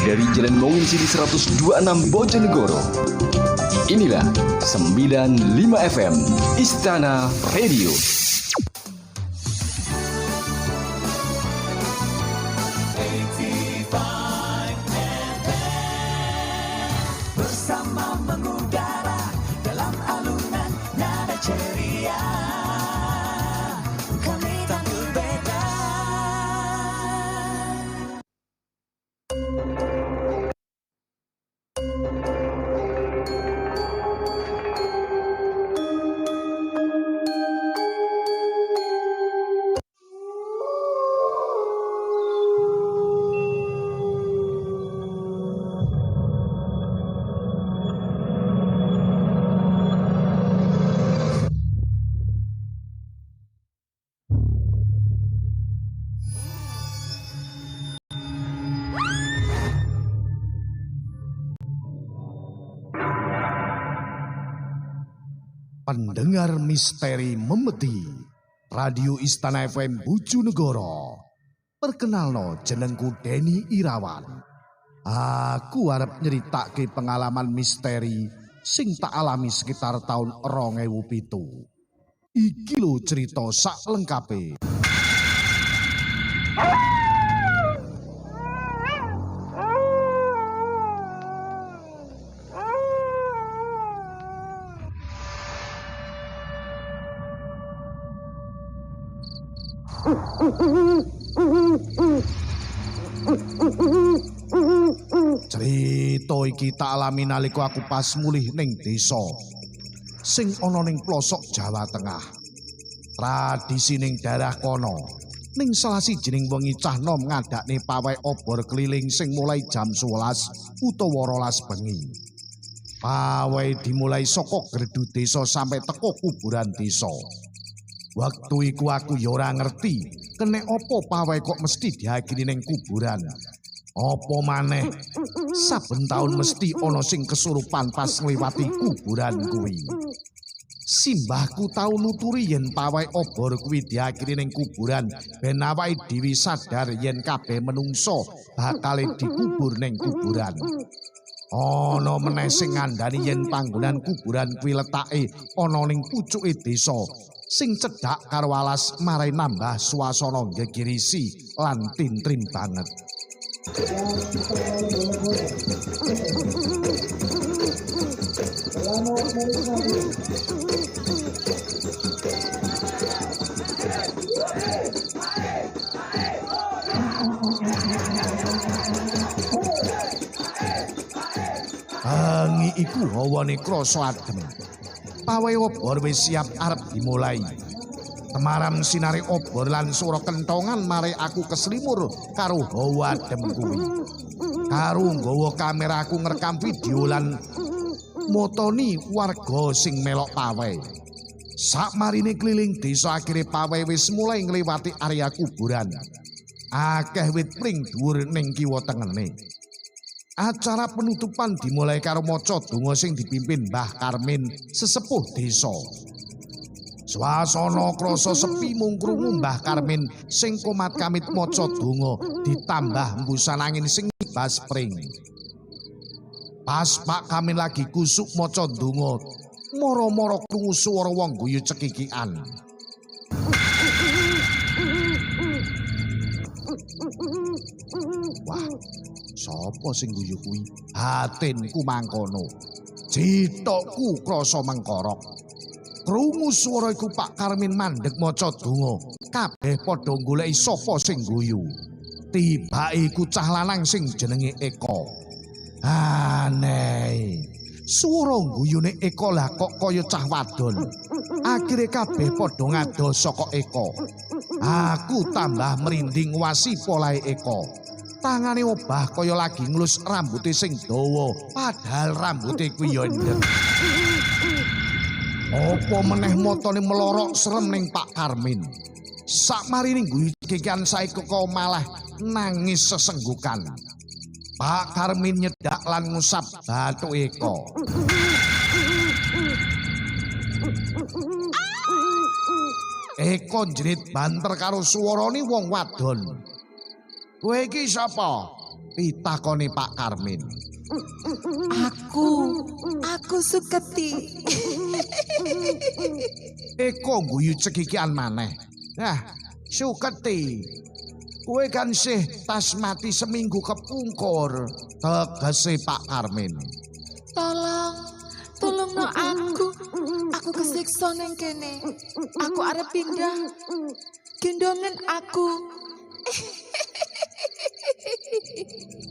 dari Jalan Mongin City 126 Bojonegoro. Inilah 95 FM Istana Radio. Bersama mengudara dalam alunan nada ceria, kami tak berbeda. Pendengar misteri memedi Radio Istana FM Bojonegoro. Perkenalno jenengku Denny Irawan. Aku arep nyeritake pengalaman misteri sing tak alami sekitar tahun 2007. Iki lho cerita sak lengkape. Cerita iki tak alami nalika aku pas mulih ning desa sing ana ning pelosok Jawa Tengah. Tradisi ning daerah kono ning salah sijining wengi cah nom ngadakne pawai obor keliling sing mulai jam 11 utawa 12 bengi. Pawai dimulai saka gredu desa sampai teko kuburan desa. Waktu iku aku ya ora ngerti kene apa pawai kok mesti diakhiri ning kuburan. Apa maneh saben taun mesti ana sing kesurupan pas ngliwati kuburan kuwi. Simbahku tau nuturi yen pawai obor kuwi diakhiri ning kuburan ben awake dhewe sadar yen kabeh menungso bakal dikubur ning kuburan. Ana meneh sing ngandani yen panggonan kuburan kuwi letake ana ning pucuke desa sing cedhak karo alas marai nambah swasana gegirisi lan tintrim banget. Bengi iku hawane krasa adem. Pawai obor wis siap arep dimulai. Temaram sinari obor lan swara kentongan mare aku keslimur karo hawa adem kuwi. Karo nggawa kamera aku ngrekam video lan motoni warga sing melok pawai. Sakmarine keliling desa akhire pawai wis mulai ngliwati area kuburan. Akeh wit pring dhuwur ning kiwa tengene. Acara penutupan dimulai karo maca donga sing dipimpin Mbah Karmin sesepuh desa. Swasana krasa sepi mung krungu Mbah Karmin sing komat kamit maca donga ditambah embusan angin sing bas pring. Pas Pak Karmin lagi kusuk maca donga, moro-moro krungu swara wong guyu cekikikan. Wah, sapa sing guyu kuwi? Batinku mangkono. Jitokku krasa mengkorok. Krungu swara iku Pak Karmin mandeg maca donga. Kabeh padha goleki sapa sing guyu. Tibake iku cah lanang sing jenenge Eko. Aneh. Swara guyune Eko lah kok kaya cah wadon. Akhire kabeh padha ngado saka Eko. Aku tambah merinding wasi polahe Eko. Tangane obah kaya lagi nglus rambuté sing dawa, padahal rambuté kuwi ya ndek. Apa meneh motone melorok serem ning Pak Karmin. Sakmarine guyu cekikan saiki kok malah nangis sesenggukan. Pak Karmin nyedak lan ngusap batu Eko. Eko jerit banter karo suarane wong wadon. Kowe iki sapa? Pitakone Pak Karmin. Aku Suketi. Eko guyu cekikian maneh. Nah, Suketi. Kowe kan sih tas mati seminggu kepungkur. Tegese Pak Karmin. Tolong no aku. Aku kesiksa neng kene. Aku arep pindah. Gendongen aku.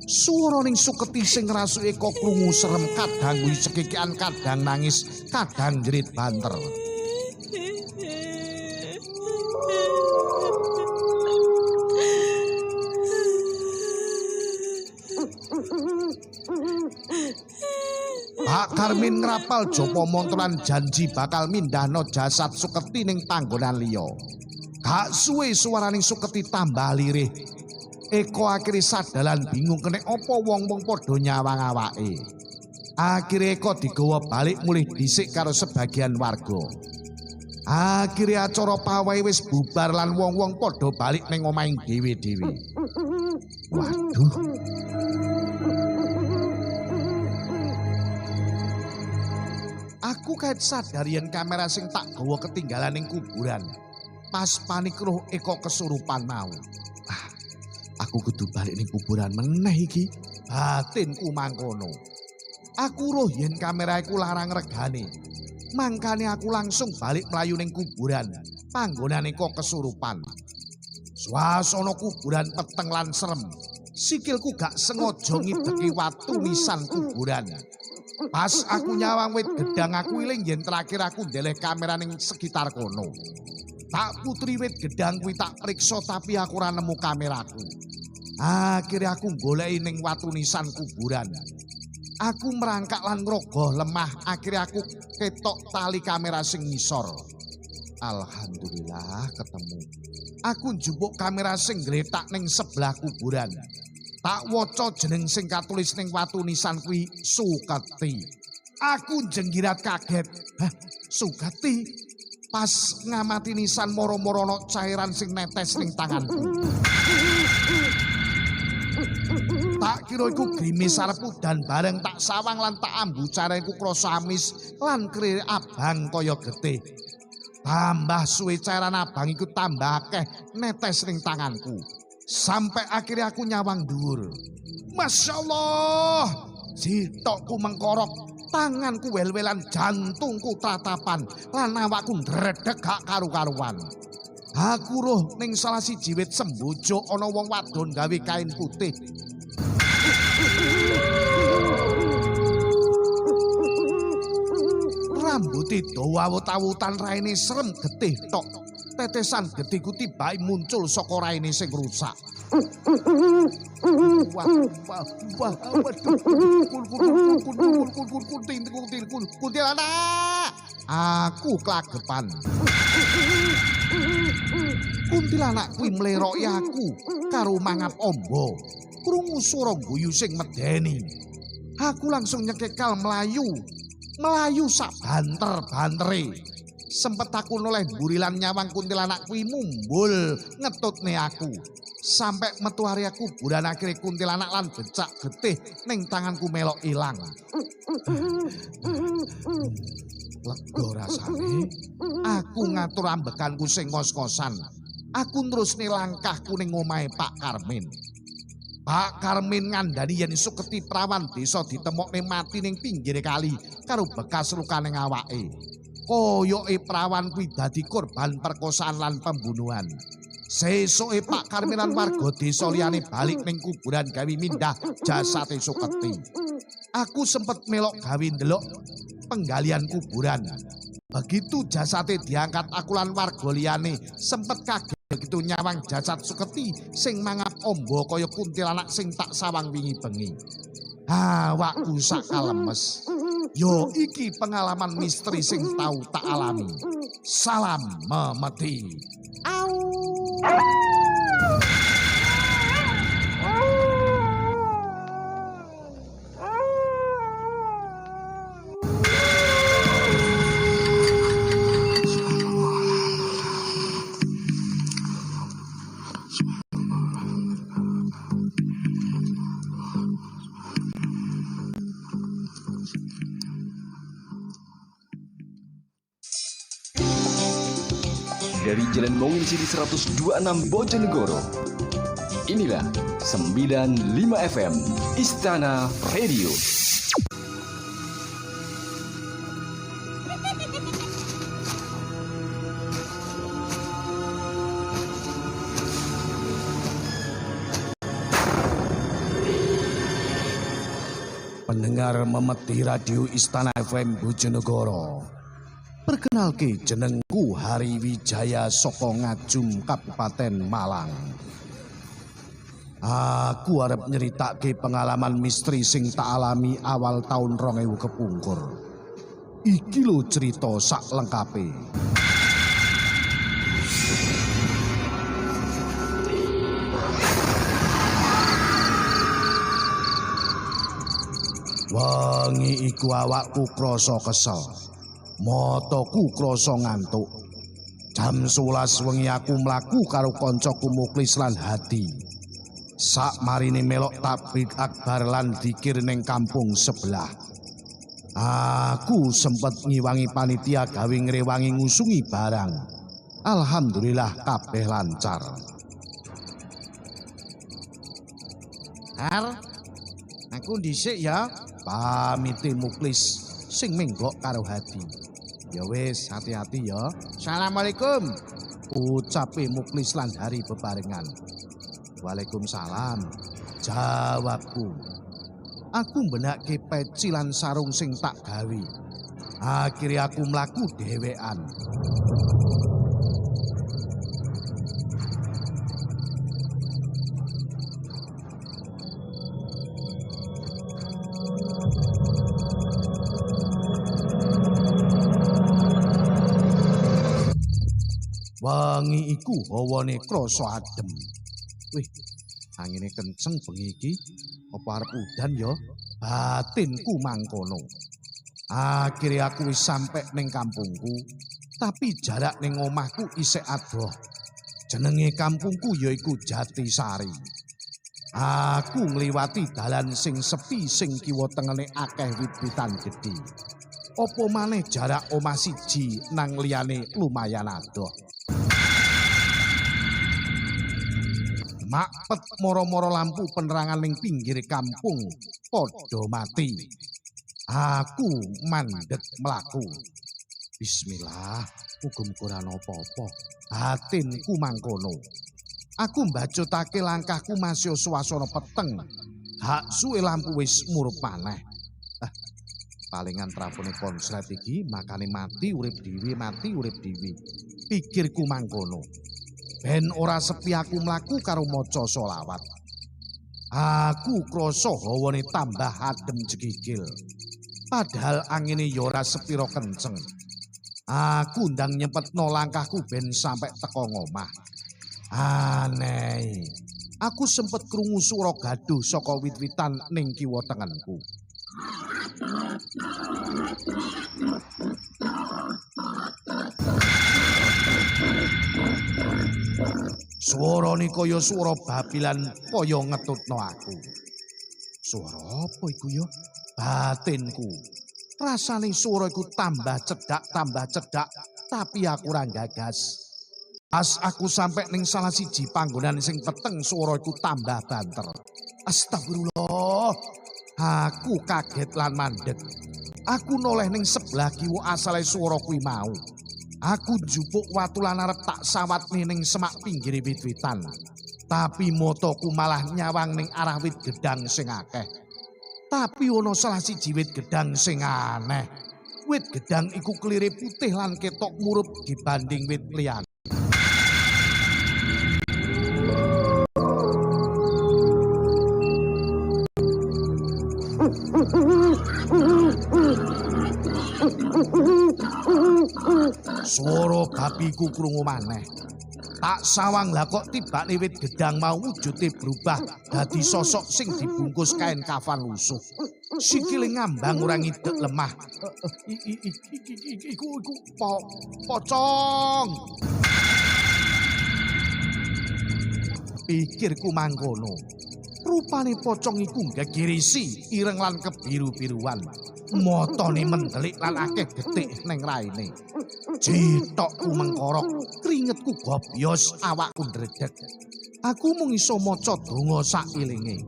Swara ning Suketi sing ngrasuki Eko krungu serem, kadang guyu cekikian, kadang nangis, kadang jerit banter. Pak Karmin ngrapal Jopo montolan janji bakal mindahno jasad Suketi ning panggonan liya. Gak suwe swaraning Suketi tambah lirih. Eko akhirnya sadalan bingung kene apa wong-wong padha nyawang awake. Akhirnya Eko digawa balik mulih dhisik karo sebagian warga. Akhirnya acara pawai wis bubar lan wong-wong padha balik ning omahing dhewe-dhewe. Waduh. Aku kaget sadar yen kamera sing tak gawa ketinggalan ning kuburan. Pas panik roh Eko kesurupan mau. Aku kudu balik ning kuburan meneh iki. Batinku mangkono. Aku roh yen kamera iku larang regane. Mangkane aku langsung balik mlayu ning kuburan. Panggonan Eko kesurupan. Swasana kuburan peteng lan serem. Sikilku gak sengaja ngideki watu nisan kuburan. Pas aku nyawang wit gedang aku iling yen terakhir aku ndeleh kamera ning sekitar kono. Tak putri wit gedang kuwi tak priksa tapi aku ora nemu kameraku. Akhirnya aku goleki ning watu nisan kuburan. Aku merangkak lan ngrogoh lemah, akhirnya aku ketok tali kamera sing ngisor. Alhamdulillah ketemu. Aku njupuk kamera sing gletak ning sebelah kuburan. Tak waca jeneng sing katulis ning watu nisan kuwi Suketi. Aku jenggirat kaget. Hah, Suketi? Pas ngamati nisan moro-moro ana cairan sing netes ning tanganku. Tak kira iku grimis arepku dan bareng tak sawang lan tak ambu cairanku krasa amis lan krir abang kaya getih. Tambah suwe cairan abang iku tambah akeh netes ning tanganku. Sampai akhirnya aku nyawang dhuwur. Masya Allah, sitokku mengkorok, tanganku wel-welan, jantungku tatapan, lan awakku ndredeg gak karu-karuan. Aku roh ning salah siji wit sembojo ana wong wadon gawe kain putih. Rambuté dawa awut-awutan raine serem getih tok. Tetesan getiku tibai muncul saka raine sing rusak. Aku klagepan. Kuntilanak kuwi mleroki aku karo mangap ombo. Krungu swara guyu sing medeni. Aku langsung nyekekal melayu sak banter-bantere. Sempet aku noleh burilan nyawang kuntilanak kuwi mumbul ngetutne aku. Sampai metu area kuburan akhirnya kuntilanak lan becak getih ning tanganku melok ilang. Lega rasane. Aku ngatur ambekanku sing ngos-ngosan. Aku terusne langkahku ning omahe Pak Karmin. Pak Karmin ngandani yen Suketi prawan desa ditemokne mati ning pinggir kali karo bekas luka ning awake. Koyoke prawan kuwi dadi korban perkosaan lan pembunuhan. Sesuke Pak Karmin lan warga desa liyane balik ning kuburan gawe mindah jasate Suketi. Aku sempet melok gawe ndelok penggalian kuburan. Begitu jasate diangkat aku lan warga liyane sempet kaget begitu nyawang jasad Suketi sing mangap ombo kaya kuntilanak sing tak sawang wingi bengi. Awakku sak kalemes. Yo iki pengalaman misteri sing tau tak alami. Salam memeti. Au. dari Jalan Monginsiri 126 Bojonegoro. Inilah 95 FM Istana Radio. Pendengar memeti radio Istana FM Bojonegoro. Perkenalke jenengku Hari Wijaya saka Ngajum Kabupaten Malang. Aku arep nyeritake pengalaman misteri sing tak alami awal tahun 2000 kepungkur. Iki lho cerita sak lengkape. Wengi iku awakku krasa kesel. Mataku krasa ngantuk. Jam 11 wengi aku mlaku karo kancaku Muklis lan Hadi. Sak marine melok tablik akbar lan dikir ning kampung sebelah. Aku sempet ngiwangi panitia gawe ngrewangi ngusungi barang. Alhamdulillah kabeh lancar. Har, aku dhisik ya. Pamite Muklis sing menggok karo Hadi. Ya wis, hati-hati ya. Assalamualaikum. Ucape Muklis lan Hari bebarengan. Waalaikumsalam. Jawabku. Aku mbenake peci lan sarung sing tak gawe. Akhirnya aku mlaku dhewean. Wangi iku hawane krasa adem. Wih, angine kenceng bengi iki. Apa arep udan ya? Batinku mangkono. Akhirnya aku wis sampe ning kampungku, tapi jarak ning omahku isih adoh. Jenenge kampungku yaiku Jatisari. Aku ngliwati dalan sing sepi sing kiwa tengene akeh wit-witan gedhe. Apa maneh jarak omah siji nang liyane lumayan adoh. Makpet moro-moro lampu penerangan ning pinggir kampung padha mati. Aku mandeg mlaku. Bismillah, muga-muga ora apa-apa. Batinku mangkono. Aku mbacutake langkahku masih swasana peteng. Hak suwe lampu wis murup maneh. Palingan trafone konslet iki makane mati urip dhewe, mati urip dhewe. Pikirku mangkono. Ben ora sepi aku mlaku karo maca selawat. Aku krasa hawane tambah adem jegigil. Padahal angine ya ora sepira kenceng. Aku ndang nyempetno langkahku ben sampe teko ngomah. Aneh. Aku sempet krungu swara gaduh saka wit-witan ning kiwa tengenku. Suarane kaya swara babilan kaya ngetutno aku. Swara apa iku ya? Batinku. Rasane swara iku tambah cedak, tapi aku ora gagas. As aku sampe ning salah siji panggonan sing peteng swara iku tambah banter. Astagfirullah. Aku kaget lan mandeg. Aku noleh ning sebelah kiwa asale swara kuwi mau. Aku njupuk watu lan arep tak sawatne ning semak pinggire wit-witan. Tapi mataku malah nyawang ning arah wit gedang sing akeh. Tapi ana salah siji wit gedang sing aneh. Wit gedang iku klire putih lan ketok murup dibanding wit liyane. Swara babiku krungu maneh. Tak sawang lah kok tibane wit gedang mau wujude berubah dadi sosok sing dibungkus kain kafan lusuh. Sikile ngambang ora ngidek lemah. Iku pocong. Pikirku mangkono. Rupane pocong iku gegirisi ireng lan kebiru-biruan. Matane mendelik lan akeh getik ning raine. Jitokku mengkorok, keringetku gobyos, awakku ndredeg. Aku mung iso maca donga sailinge.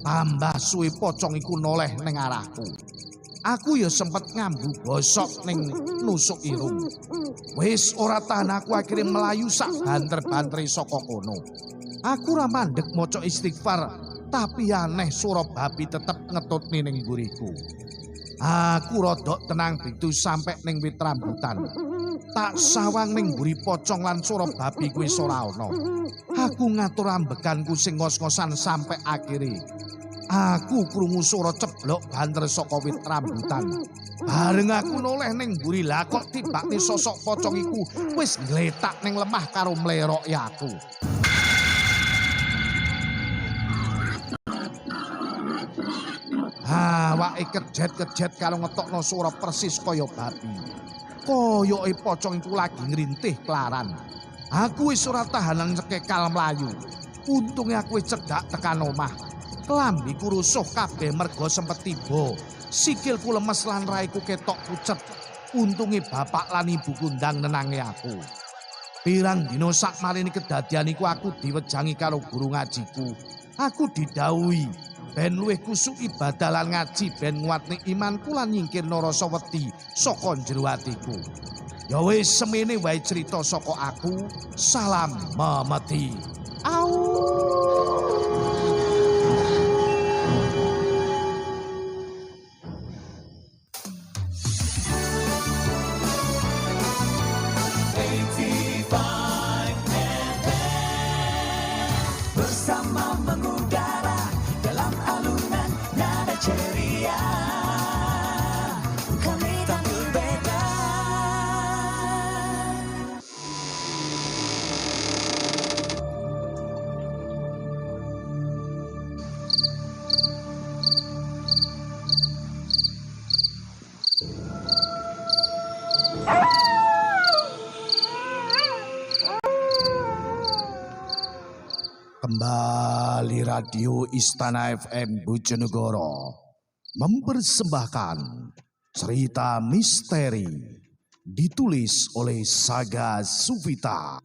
Tambah suwe pocong iku noleh ning arahku. Aku ya sempet ngambu bosok ning nusuk irung. Wis ora tahan aku akhirnya melayu sak banter-bantere saka kono. Aku ra mandeg maca istighfar, tapi aneh suara babi tetep ngetutni ning mburiku. Aku rodok tenang bitu sampe ning wit rambutan. Tak sawang ning mburi pocong lan suara babi kuwi ora ana. Aku ngatur ambekanku sing ngos-ngosan sampe akhire. Aku krungu swara ceblok banter saka wit rambutan. Bareng aku noleh ning mburi lah kok tibake sosok pocong iku wis ngletak ning lemah karo mleroki aku. Awake kejet-kejet karo ngetokno swara persis kaya babi. Koyoke pocong iku lagi ngrintih kelaran. Aku wis ora tahanan cekekal mlayu. Untunge aku wis cedhak tekan omah. Klambiku rusuh kabeh merga sempet tiba. Sikilku lemes lan raiku ketok pucet. Untunge bapak lan ibuku ndang nenangi aku. Pirang dina sakmarine kedadian iku aku diwejangi karo guru ngajiku. Aku didhawuhi ben luwih kusuk ibadah lan ngaji ben nguatne imanku lan nyingkirno rasa wedi saka jero atiku. Ya wis semene wae cerita saka aku. Salam Mameti. Au. Bersama mengudara dalam alunan nada ceria, kami tak berbeda. Kembali Radio Istana FM Bojonegoro mempersembahkan cerita misteri ditulis oleh Saga Sufita.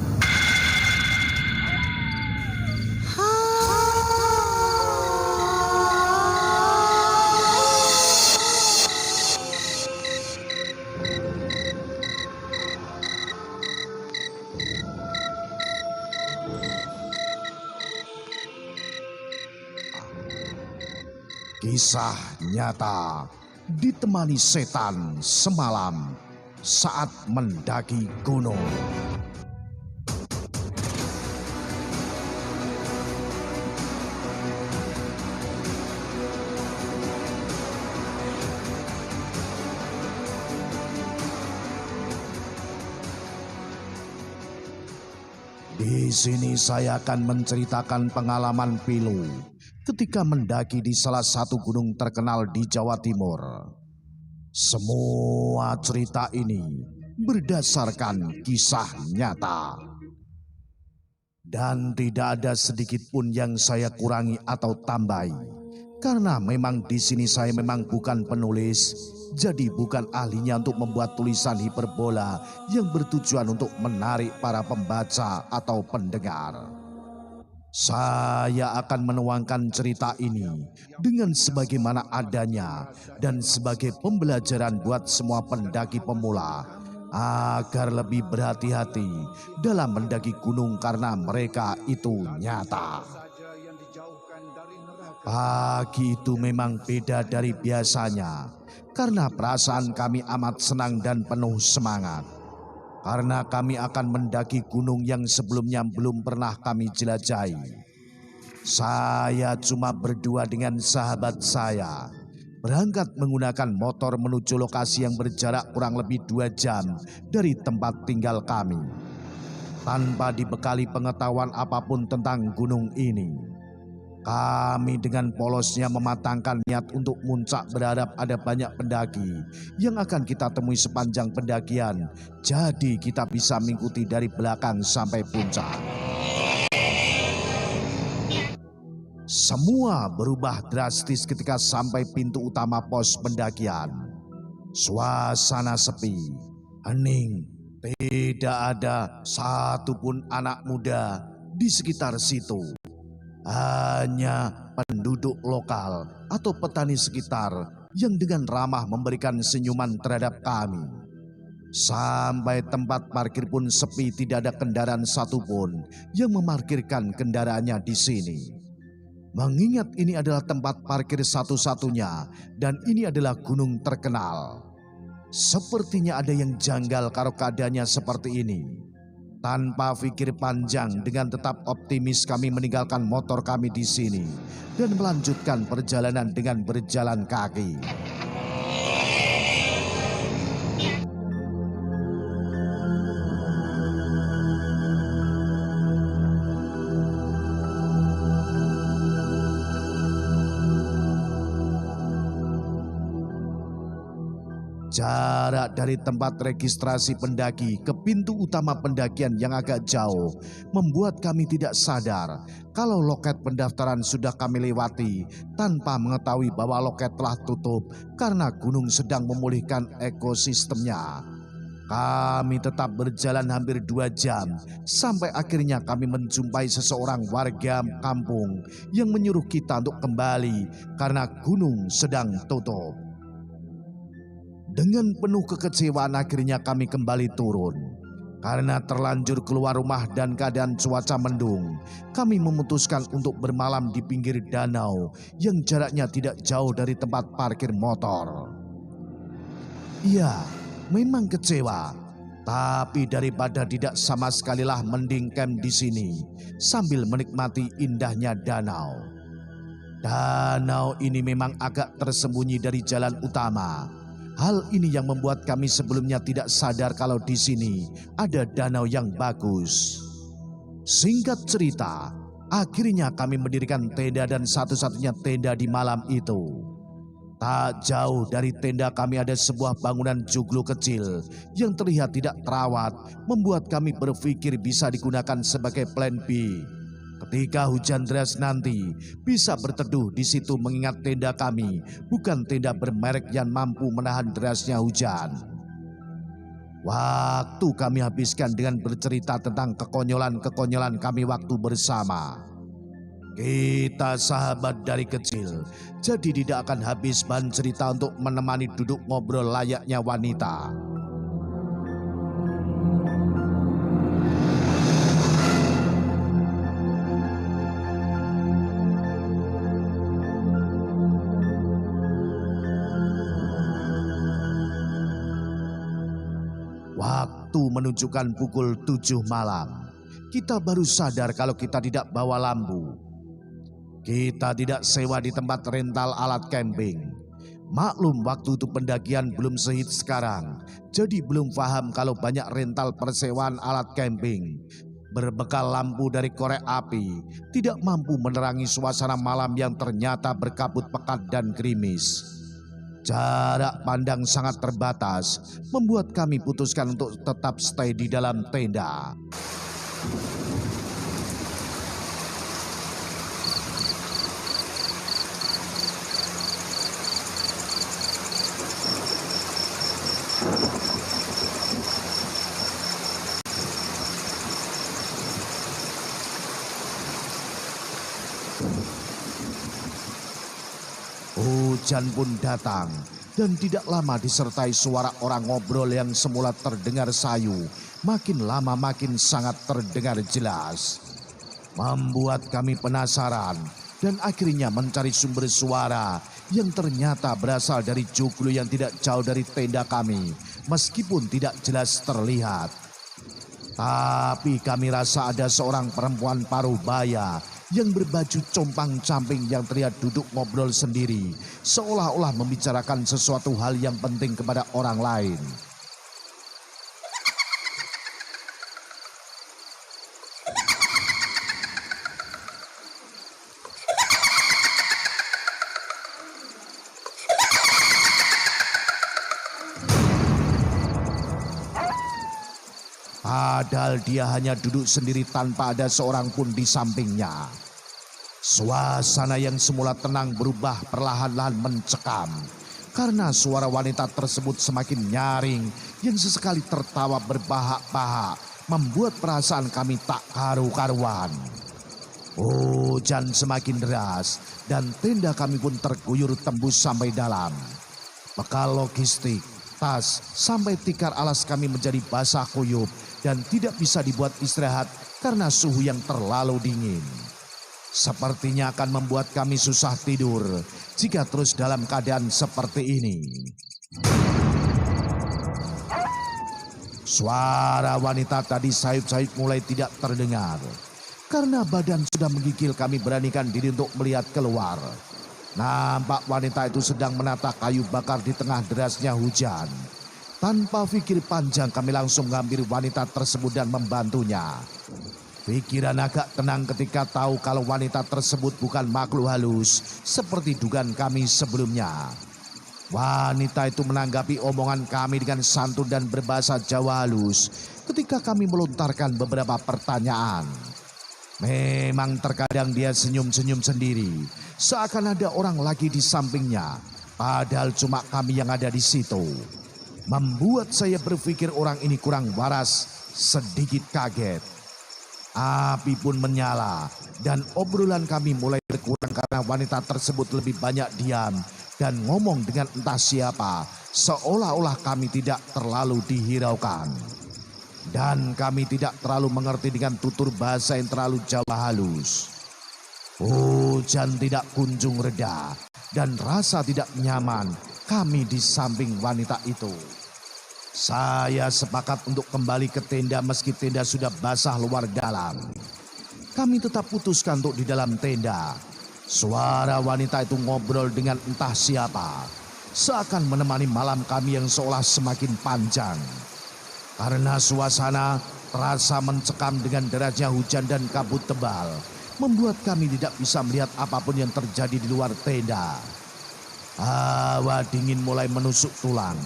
Kisah nyata ditemani setan semalam saat mendaki gunung. Di sini saya akan menceritakan pengalaman pilu ketika mendaki di salah satu gunung terkenal di Jawa Timur. Semua cerita ini berdasarkan kisah nyata. Dan tidak ada sedikit pun yang saya kurangi atau tambahi. Karena memang di sini saya memang bukan penulis, jadi bukan ahlinya untuk membuat tulisan hiperbola yang bertujuan untuk menarik para pembaca atau pendengar. Saya akan menuangkan cerita ini dengan sebagaimana adanya dan sebagai pembelajaran buat semua pendaki pemula agar lebih berhati-hati dalam mendaki gunung karena mereka itu nyata. Pagi itu memang beda dari biasanya karena perasaan kami amat senang dan penuh semangat. Karena kami akan mendaki gunung yang sebelumnya belum pernah kami jelajahi. Saya cuma berdua dengan sahabat saya. Berangkat menggunakan motor menuju lokasi yang berjarak kurang lebih 2 jam dari tempat tinggal kami. Tanpa dibekali pengetahuan apapun tentang gunung ini. Kami dengan polosnya mematangkan niat untuk muncak berharap ada banyak pendaki yang akan kita temui sepanjang pendakian. Jadi kita bisa mengikuti dari belakang sampai puncak. Semua berubah drastis ketika sampai pintu utama pos pendakian. Suasana sepi, hening, tidak ada satupun anak muda di sekitar situ. Hanya penduduk lokal atau petani sekitar yang dengan ramah memberikan senyuman terhadap kami. Sampai tempat parkir pun sepi, tidak ada kendaraan satupun yang memarkirkan kendaraannya di sini. Mengingat ini adalah tempat parkir satu-satunya dan ini adalah gunung terkenal. Sepertinya ada yang janggal kalau keadaannya seperti ini. Tanpa pikir panjang, dengan tetap optimis kami meninggalkan motor kami di sini dan melanjutkan perjalanan dengan berjalan kaki. Jarak dari tempat registrasi pendaki ke pintu utama pendakian yang agak jauh membuat kami tidak sadar kalau loket pendaftaran sudah kami lewati tanpa mengetahui bahwa loket telah tutup karena gunung sedang memulihkan ekosistemnya. Kami tetap berjalan hampir 2 jam sampai akhirnya kami menjumpai seseorang warga kampung yang menyuruh kita untuk kembali karena gunung sedang tutup. Dengan penuh kekecewaan akhirnya kami kembali turun. Karena terlanjur keluar rumah dan keadaan cuaca mendung, kami memutuskan untuk bermalam di pinggir danau yang jaraknya tidak jauh dari tempat parkir motor. Iya, memang kecewa, tapi daripada tidak sama sekali lah mending camp di sini sambil menikmati indahnya danau. Danau ini memang agak tersembunyi dari jalan utama. Hal ini yang membuat kami sebelumnya tidak sadar kalau di sini ada danau yang bagus. Singkat cerita, akhirnya kami mendirikan tenda dan satu-satunya tenda di malam itu. Tak jauh dari tenda kami ada sebuah bangunan joglo kecil yang terlihat tidak terawat, membuat kami berpikir bisa digunakan sebagai plan B. Ketika hujan deras nanti bisa berteduh di situ, mengingat tenda kami bukan tenda bermerek yang mampu menahan derasnya hujan. Waktu kami habiskan dengan bercerita tentang kekonyolan-kekonyolan kami waktu bersama. Kita sahabat dari kecil, jadi tidak akan habis bahan cerita untuk menemani duduk ngobrol layaknya wanita. Waktu menunjukkan pukul 7 malam. Kita baru sadar kalau kita tidak bawa lampu. Kita tidak sewa di tempat rental alat camping. Maklum waktu itu pendakian belum sehits sekarang. Jadi belum paham kalau banyak rental persewaan alat camping. Berbekal lampu dari korek api, tidak mampu menerangi suasana malam yang ternyata berkabut pekat dan gerimis. Jarak pandang sangat terbatas, membuat kami putuskan untuk tetap stay di dalam tenda. Hujan pun datang dan tidak lama disertai suara orang ngobrol yang semula terdengar sayu, makin lama makin sangat terdengar jelas. Membuat kami penasaran dan akhirnya mencari sumber suara yang ternyata berasal dari joglo yang tidak jauh dari tenda kami, meskipun tidak jelas terlihat. Tapi kami rasa ada seorang perempuan paruh baya yang berbaju compang-camping yang terlihat duduk ngobrol sendiri, seolah-olah membicarakan sesuatu hal yang penting kepada orang lain. Padahal dia hanya duduk sendiri tanpa ada seorang pun di sampingnya. Suasana yang semula tenang berubah perlahan-lahan mencekam. Karena suara wanita tersebut semakin nyaring yang sesekali tertawa berbahak-bahak membuat perasaan kami tak karu-karuan. Hujan semakin deras dan tenda kami pun terguyur tembus sampai dalam. Bekal logistik, tas, sampai tikar alas kami menjadi basah kuyup dan tidak bisa dibuat istirahat karena suhu yang terlalu dingin. Sepertinya akan membuat kami susah tidur jika terus dalam keadaan seperti ini. Suara wanita tadi sayup-sayup mulai tidak terdengar. Karena badan sudah menggigil, kami beranikan diri untuk melihat keluar. Nampak wanita itu sedang menata kayu bakar di tengah derasnya hujan. Tanpa pikir panjang kami langsung mengambil wanita tersebut dan membantunya. Pikiran agak tenang ketika tahu kalau wanita tersebut bukan makhluk halus seperti dugaan kami sebelumnya. Wanita itu menanggapi omongan kami dengan santun dan berbahasa Jawa halus ketika kami melontarkan beberapa pertanyaan. Memang terkadang dia senyum-senyum sendiri, seakan ada orang lagi di sampingnya, padahal cuma kami yang ada di situ. Membuat saya berpikir orang ini kurang waras, sedikit kaget. Api pun menyala dan obrolan kami mulai berkurang karena wanita tersebut lebih banyak diam dan ngomong dengan entah siapa, seolah-olah kami tidak terlalu dihiraukan. Dan kami tidak terlalu mengerti dengan tutur bahasa yang terlalu Jawa halus. Hujan tidak kunjung reda dan rasa tidak nyaman kami di samping wanita itu. Saya sepakat untuk kembali ke tenda meski tenda sudah basah luar dalam. Kami tetap putuskan untuk di dalam tenda. Suara wanita itu ngobrol dengan entah siapa, seakan menemani malam kami yang seolah semakin panjang. Karena suasana terasa mencekam dengan derasnya hujan dan kabut tebal, membuat kami tidak bisa melihat apapun yang terjadi di luar tenda. Hawa dingin mulai menusuk tulang.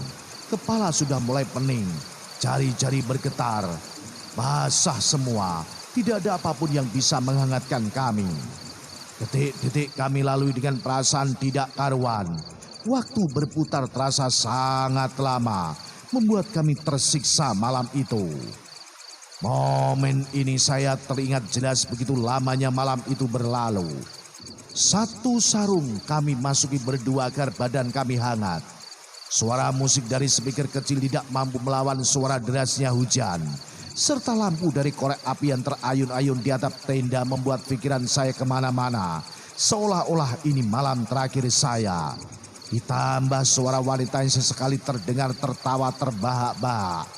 Kepala sudah mulai pening, jari-jari bergetar, basah semua, tidak ada apapun yang bisa menghangatkan kami. Detik-detik kami lalui dengan perasaan tidak karuan. Waktu berputar terasa sangat lama, membuat kami tersiksa malam itu. Momen ini saya teringat jelas begitu lamanya malam itu berlalu. Satu sarung kami masuki berdua agar badan kami hangat. Suara musik dari speaker kecil tidak mampu melawan suara derasnya hujan. Serta lampu dari korek api yang terayun-ayun di atap tenda membuat pikiran saya kemana-mana. Seolah-olah ini malam terakhir saya. Ditambah suara wanita yang sesekali terdengar tertawa terbahak-bahak.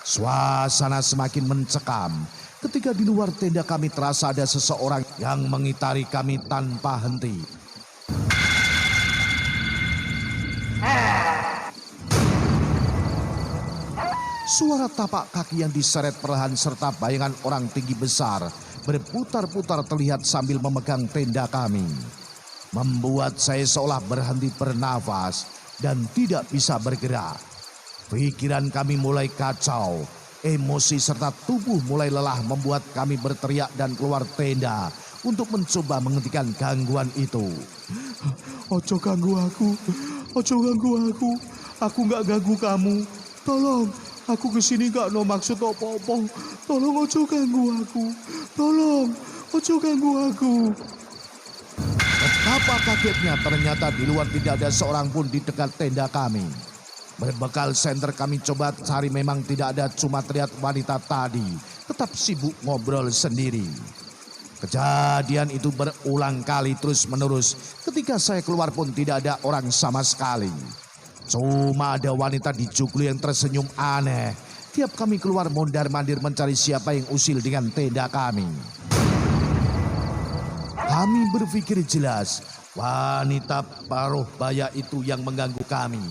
Suasana semakin mencekam. Ketika di luar tenda kami terasa ada seseorang yang mengitari kami tanpa henti. Suara tapak kaki yang diseret perlahan serta bayangan orang tinggi besar berputar-putar terlihat sambil memegang tenda kami. Membuat saya seolah berhenti bernafas dan tidak bisa bergerak. Pikiran kami mulai kacau. Emosi serta tubuh mulai lelah membuat kami berteriak dan keluar tenda untuk mencoba menghentikan gangguan itu. Ojo ganggu aku, ojo ganggu aku nggak ganggu kamu. Tolong, aku kesini nggak no maksud apa-apa. Tolong ojo ganggu aku, tolong ojo ganggu aku. Betapa kagetnya ternyata di luar tidak ada seorang pun di dekat tenda kami. Berbekal senter kami coba cari, memang tidak ada, cuma terlihat wanita tadi tetap sibuk ngobrol sendiri. Kejadian itu berulang kali terus menerus, ketika saya keluar pun tidak ada orang sama sekali. Cuma ada wanita di joglo yang tersenyum aneh. Tiap kami keluar mondar-mandir mencari siapa yang usil dengan tenda kami. Kami berpikir jelas, wanita paruh baya itu yang mengganggu kami.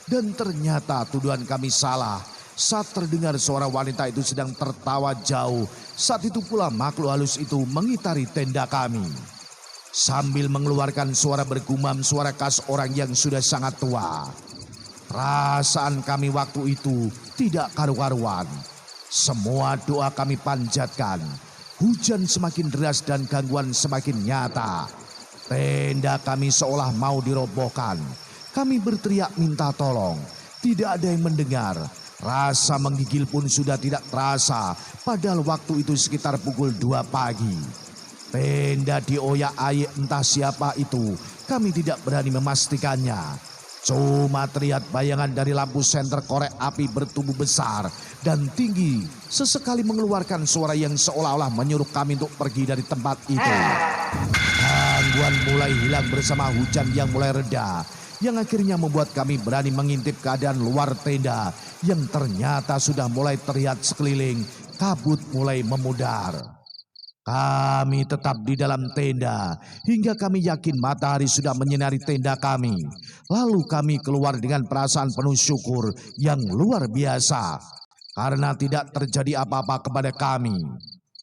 Dan ternyata tuduhan kami salah. Saat terdengar suara wanita itu sedang tertawa jauh, saat itu pula makhluk halus itu mengitari tenda kami. Sambil mengeluarkan suara bergumam, suara khas orang yang sudah sangat tua. Perasaan kami waktu itu tidak karu-karuan. Semua doa kami panjatkan. Hujan semakin deras dan gangguan semakin nyata. Tenda kami seolah mau dirobohkan. Kami berteriak minta tolong. Tidak ada yang mendengar. Rasa menggigil pun sudah tidak terasa. Padahal waktu itu sekitar pukul 2 pagi. Tenda dioyak-ayik entah siapa itu. Kami tidak berani memastikannya. Cuma terlihat bayangan dari lampu senter korek api bertumbuh besar dan tinggi. Sesekali mengeluarkan suara yang seolah-olah menyuruh kami untuk pergi dari tempat itu. Gangguan mulai hilang bersama hujan yang mulai reda. Yang akhirnya membuat kami berani mengintip keadaan luar tenda. Yang ternyata sudah mulai terlihat sekeliling. Kabut mulai memudar. Kami tetap di dalam tenda hingga kami yakin matahari sudah menyinari tenda kami. Lalu kami keluar dengan perasaan penuh syukur yang luar biasa karena tidak terjadi apa-apa kepada kami.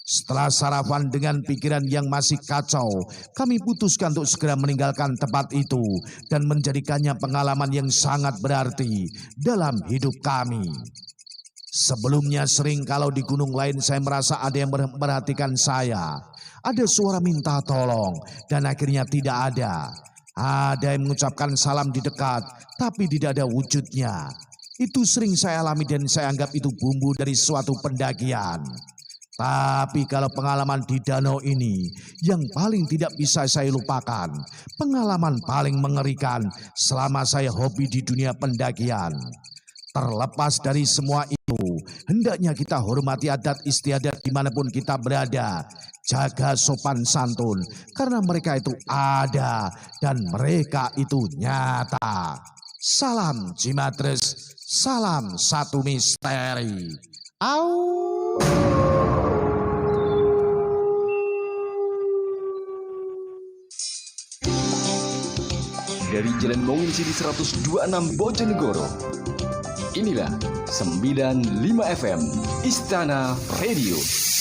Setelah sarapan dengan pikiran yang masih kacau, kami putuskan untuk segera meninggalkan tempat itu dan menjadikannya pengalaman yang sangat berarti dalam hidup kami. Sebelumnya sering kalau di gunung lain saya merasa ada yang memperhatikan saya. Ada suara minta tolong dan akhirnya tidak ada. Ada yang mengucapkan salam di dekat tapi tidak ada wujudnya. Itu sering saya alami dan saya anggap itu bumbu dari suatu pendakian. Tapi kalau pengalaman di danau ini yang paling tidak bisa saya lupakan. Pengalaman paling mengerikan selama saya hobi di dunia pendakian. Terlepas dari semua itu, hendaknya kita hormati adat istiadat dimanapun kita berada. Jaga sopan santun, karena mereka itu ada dan mereka itu nyata. Salam Jimatres, salam satu misteri. Au. Dari Jalan Monginsiri 126 Bojonegoro. Inilah 95 FM Istana Radio.